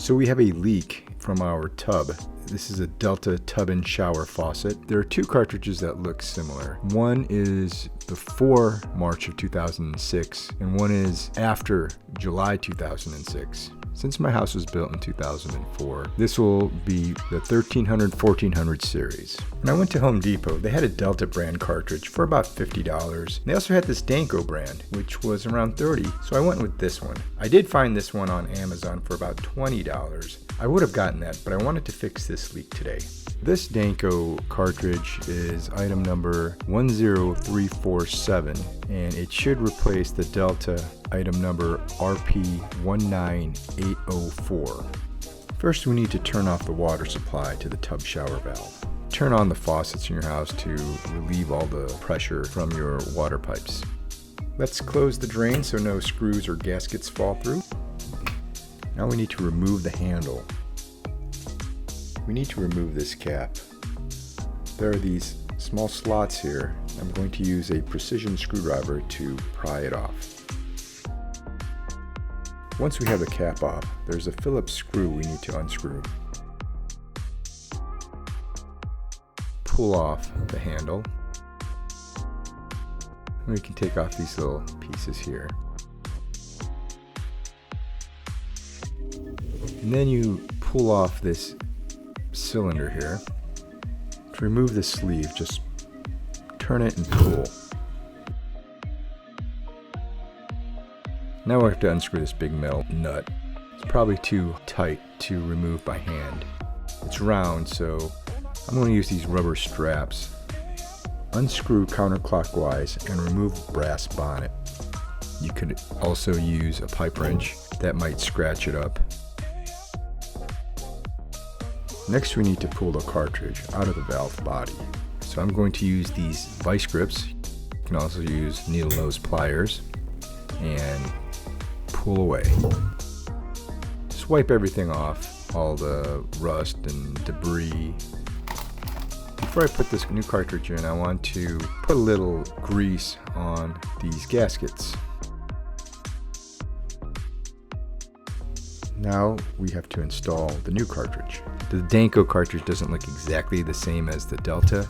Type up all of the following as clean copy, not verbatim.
So we have a leak from our tub. This is a Delta tub and shower faucet. There are two cartridges that look similar. One is before March of 2006 and one is after July 2006. Since my house was built in 2004, this will be the 1300-1400 series. When I went to Home Depot, they had a Delta brand cartridge for about $50. They also had this Danco brand, which was around $30, so I went with this one. I did find this one on Amazon for about $20. I would have gotten that, but I wanted to fix this leak today. This Danco cartridge is item number 10347, and it should replace the Delta item number RP19804. First, we need to turn off the water supply to the tub shower valve. Turn on the faucets in your house to relieve all the pressure from your water pipes. Let's close the drain so no screws or gaskets fall through. Now we need to remove the handle. We need to remove this cap. There are these small slots here. I'm going to use a precision screwdriver to pry it off. Once we have the cap off, there's a Phillips screw we need to unscrew. Pull off the handle. And we can take off these little pieces here. And then you pull off this cylinder here. To remove the sleeve, just turn it and pull. Now I have to unscrew this big metal nut. It's probably too tight to remove by hand. It's round, so I'm going to use these rubber straps. Unscrew counterclockwise and remove the brass bonnet. You could also use a pipe wrench. That might scratch it up. Next, we need to pull the cartridge out of the valve body. So I'm going to use these vice grips. You can also use needle nose pliers and pull away. Just wipe everything off, all the rust and debris. Before I put this new cartridge in, I want to put a little grease on these gaskets. Now we have to install the new cartridge. The Danco cartridge doesn't look exactly the same as the Delta,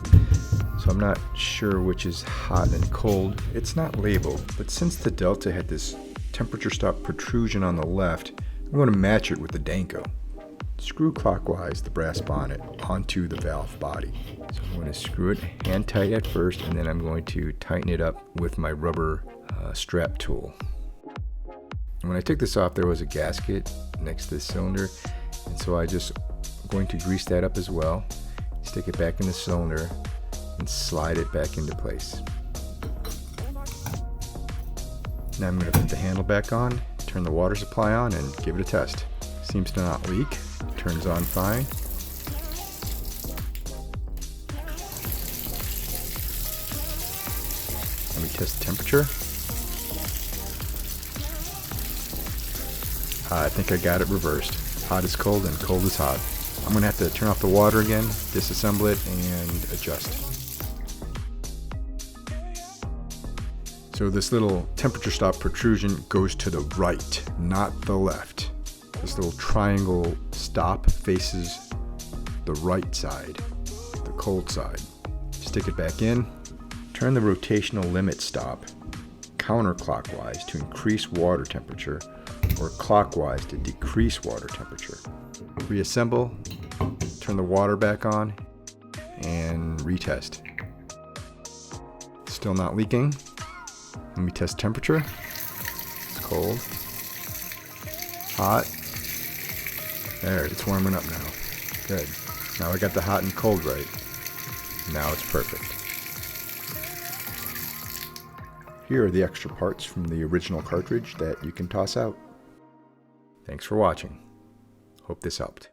so I'm not sure which is hot and cold. It's not labeled, but since the Delta had this temperature stop protrusion on the left, I'm going to match it with the Danco. Screw clockwise the brass bonnet onto the valve body. So I'm going to screw it hand tight at first, and then I'm going to tighten it up with my rubber strap tool. And when I took this off, there was a gasket next to the cylinder, and so I just going to grease that up as well. Stick it back in the cylinder and slide it back into place. Now I'm going to put the handle back on, turn the water supply on, and give it a test. Seems to not leak. Turns on fine. Let me test the temperature. I think I got it reversed. Hot is cold and cold is hot. I'm going to have to turn off the water again, disassemble it, and adjust. So this little temperature stop protrusion goes to the right, not the left. This little triangle stop faces the right side, the cold side. Stick it back in. Turn the rotational limit stop counterclockwise to increase water temperature, or clockwise to decrease water temperature. Reassemble, turn the water back on, and retest. Still not leaking. Let me test temperature. It's cold. Hot. There, it's warming up now. Good. Now I got the hot and cold right. Now it's perfect. Here are the extra parts from the original cartridge that you can toss out. Thanks for watching. Hope this helped.